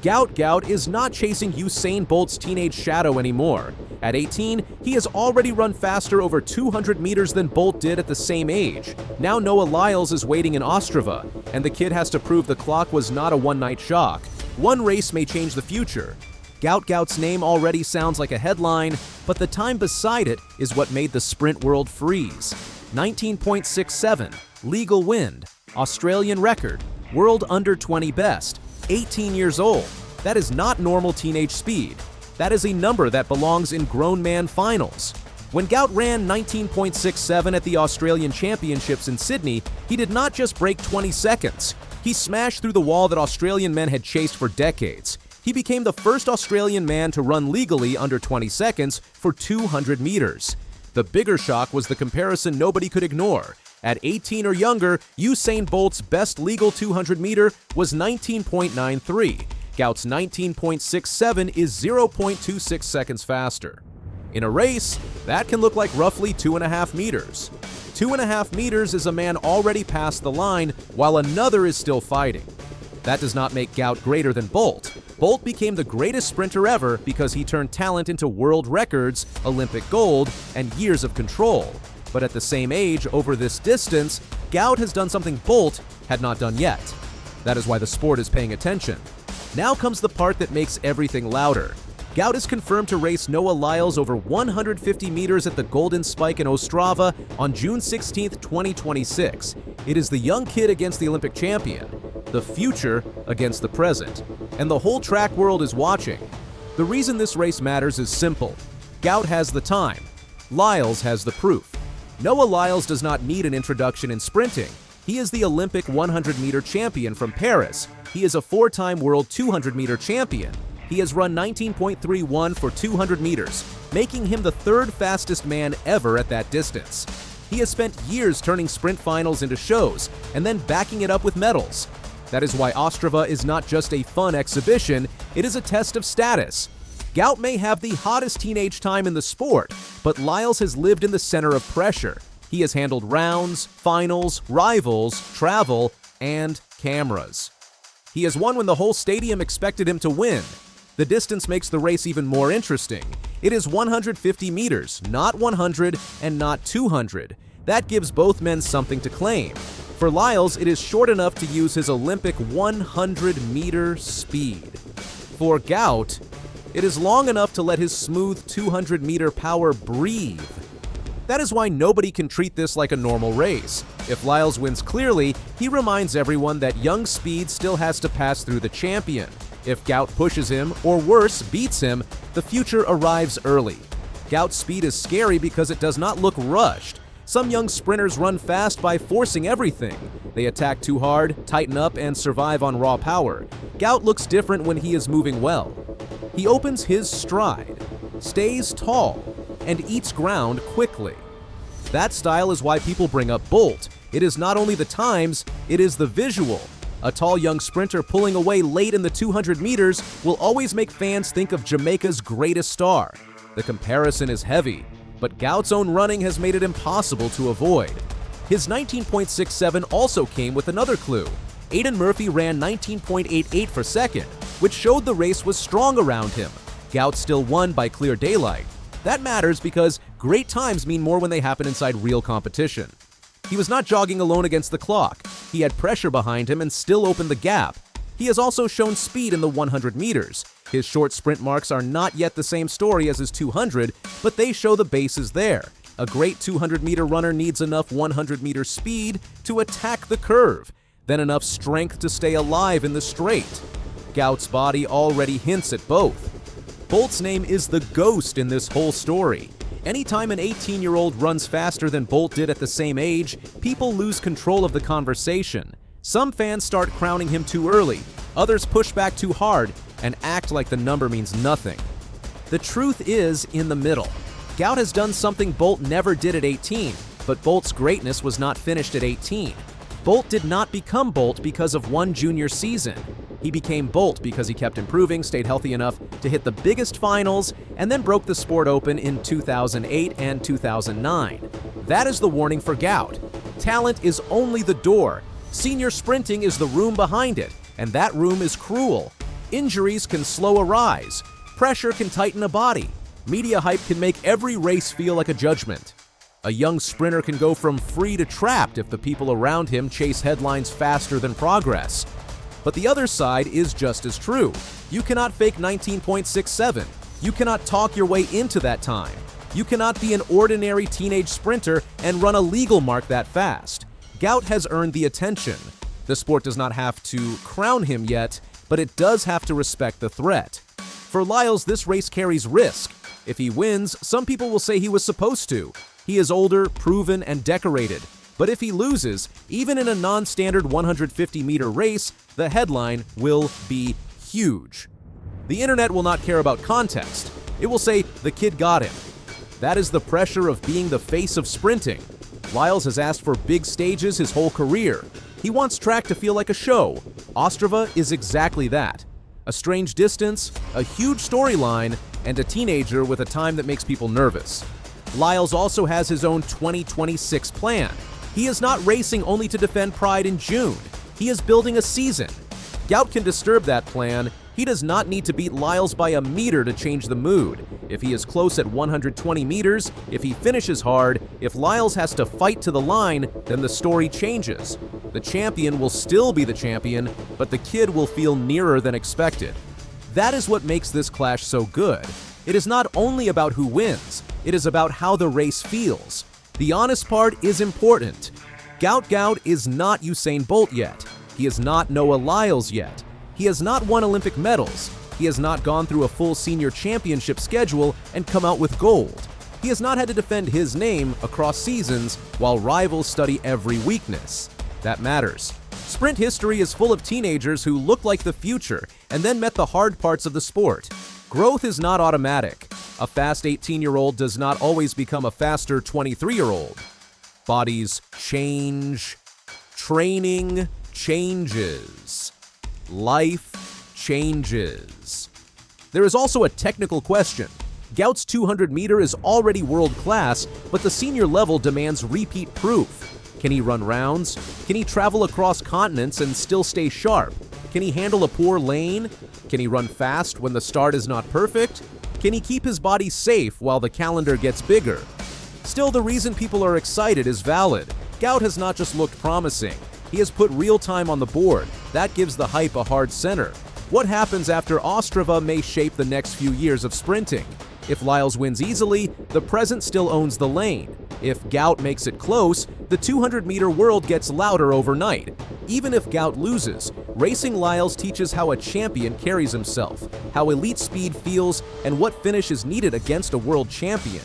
Gout Gout is not chasing Usain Bolt's teenage shadow anymore. At 18, he has already run faster over 200 meters than Bolt did at the same age. Now Noah Lyles is waiting in Ostrava, and the kid has to prove the clock was not a one-night shock. One race may change the future. Gout Gout's name already sounds like a headline, but the time beside it is what made the sprint world freeze. 19.67, legal wind, Australian record, world under 20 best, 18 years old. That is not normal teenage speed. That is a number that belongs in grown man finals. When Gout ran 19.67 at the Australian Championships in Sydney, he did not just break 20 seconds. He smashed through the wall that Australian men had chased for decades. He became the first Australian man to run legally under 20 seconds for 200 meters. The bigger shock was the comparison nobody could ignore. At 18 or younger, Usain Bolt's best legal 200-meter was 19.93. Gout's 19.67 is 0.26 seconds faster. In a race, that can look like roughly 2.5 meters. 2.5 meters is a man already past the line, while another is still fighting. That does not make Gout greater than Bolt. Bolt became the greatest sprinter ever because he turned talent into world records, Olympic gold, and years of control. But at the same age, over this distance, Gout has done something Bolt had not done yet. That is why the sport is paying attention. Now comes the part that makes everything louder. Gout is confirmed to race Noah Lyles over 150 meters at the Golden Spike in Ostrava on June 16, 2026. It is the young kid against the Olympic champion, the future against the present, and the whole track world is watching. The reason this race matters is simple. Gout has the time. Lyles has the proof. Noah Lyles does not need an introduction in sprinting. He is the Olympic 100-meter champion from Paris. He is a four-time world 200-meter champion. He has run 19.31 for 200 meters, making him the third fastest man ever at that distance. He has spent years turning sprint finals into shows and then backing it up with medals. That is why Ostrava is not just a fun exhibition, it is a test of status. Gout may have the hottest teenage time in the sport, but Lyles has lived in the center of pressure. He has handled rounds, finals, rivals, travel, and cameras. He has won when the whole stadium expected him to win. The distance makes the race even more interesting. It is 150 meters, not 100 and not 200. That gives both men something to claim. For Lyles, it is short enough to use his Olympic 100-meter speed. For Gout, it is long enough to let his smooth 200-meter power breathe. That is why nobody can treat this like a normal race. If Lyles wins clearly, he reminds everyone that young speed still has to pass through the champion. If Gout pushes him, or worse, beats him, the future arrives early. Gout's speed is scary because it does not look rushed. Some young sprinters run fast by forcing everything. They attack too hard, tighten up, and survive on raw power. Gout looks different when he is moving well. He opens his stride, stays tall, and eats ground quickly. That style is why people bring up Bolt. It is not only the times, it is the visual. A tall young sprinter pulling away late in the 200 meters will always make fans think of Jamaica's greatest star. The comparison is heavy, but Gout's own running has made it impossible to avoid. His 19.67 also came with another clue. Aidan Murphy ran 19.88 for second, which showed the race was strong around him. Gout still won by clear daylight. That matters because great times mean more when they happen inside real competition. He was not jogging alone against the clock. He had pressure behind him and still opened the gap. He has also shown speed in the 100 meters. His short sprint marks are not yet the same story as his 200, but they show the base is there. A great 200-meter runner needs enough 100-meter speed to attack the curve, then enough strength to stay alive in the straight. Gout's body already hints at both. Bolt's name is the ghost in this whole story. Anytime an 18-year-old runs faster than Bolt did at the same age, people lose control of the conversation. Some fans start crowning him too early, others push back too hard, and act like the number means nothing. The truth is in the middle. Gout has done something Bolt never did at 18, but Bolt's greatness was not finished at 18. Bolt did not become Bolt because of one junior season. He became Bolt because he kept improving, stayed healthy enough to hit the biggest finals, and then broke the sport open in 2008 and 2009. That is the warning for Gout. Talent is only the door. Senior sprinting is the room behind it, and that room is cruel. Injuries can slow a rise. Pressure can tighten a body. Media hype can make every race feel like a judgment. A young sprinter can go from free to trapped if the people around him chase headlines faster than progress. But the other side is just as true. You cannot fake 19.67. You cannot talk your way into that time. You cannot be an ordinary teenage sprinter and run a legal mark that fast. Gout has earned the attention. The sport does not have to crown him yet, but it does have to respect the threat. For Lyles, this race carries risk. If he wins, some people will say he was supposed to. He is older, proven, and decorated. But if he loses, even in a non-standard 150-meter race, the headline will be huge. The internet will not care about context. It will say, "The kid got him." That is the pressure of being the face of sprinting. Lyles has asked for big stages his whole career. He wants track to feel like a show. Ostrava is exactly that. A strange distance, a huge storyline, and a teenager with a time that makes people nervous. Lyles also has his own 2026 plan. He is not racing only to defend pride in June. He is building a season. Gout can disturb that plan. He does not need to beat Lyles by a meter to change the mood. If he is close at 120 meters, if he finishes hard, if Lyles has to fight to the line, then the story changes. The champion will still be the champion, but the kid will feel nearer than expected. That is what makes this clash so good. It is not only about who wins, it is about how the race feels. The honest part is important. Gout Gout is not Usain Bolt yet. He is not Noah Lyles yet. He has not won Olympic medals. He has not gone through a full senior championship schedule and come out with gold. He has not had to defend his name across seasons while rivals study every weakness. That matters. Sprint history is full of teenagers who look like the future and then met the hard parts of the sport. Growth is not automatic. A fast 18-year-old does not always become a faster 23-year-old. Bodies change. Training changes. Life changes. There is also a technical question. Gout's 200-meter is already world-class, but the senior level demands repeat proof. Can he run rounds? Can he travel across continents and still stay sharp? Can he handle a poor lane? Can he run fast when the start is not perfect? Can he keep his body safe while the calendar gets bigger? Still, the reason people are excited is valid. Gout has not just looked promising. He has put real time on the board. That gives the hype a hard center. What happens after Ostrava may shape the next few years of sprinting. If Lyles wins easily, the present still owns the lane. If Gout makes it close, the 200-meter world gets louder overnight. Even if Gout loses, racing Lyles teaches how a champion carries himself, how elite speed feels, and what finish is needed against a world champion.